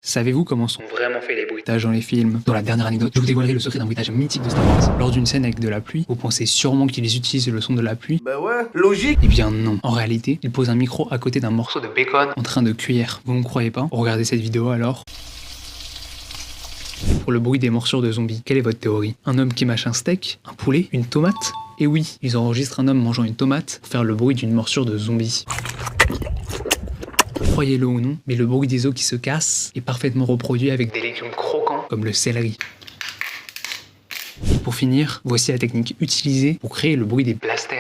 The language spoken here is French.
Savez-vous comment sont vraiment faits les bruitages dans les films? Dans la dernière anecdote, je vous dévoilerai le secret d'un bruitage mythique de Star Wars. Lors d'une scène avec de la pluie, vous pensez sûrement qu'ils utilisent le son de la pluie. Bah ouais, logique. Eh bien non. En réalité, ils posent un micro à côté d'un morceau de bacon en train de cuire. Vous ne croyez pas? Regardez cette vidéo alors. Pour le bruit des morsures de zombies, quelle est votre théorie? Un homme qui mâche un steak? Un poulet? Une tomate? Et oui, ils enregistrent un homme mangeant une tomate pour faire le bruit d'une morsure de zombie. Croyez-le ou non, mais le bruit des os qui se cassent est parfaitement reproduit avec des légumes croquants comme le céleri. Et pour finir, voici la technique utilisée pour créer le bruit des blasters.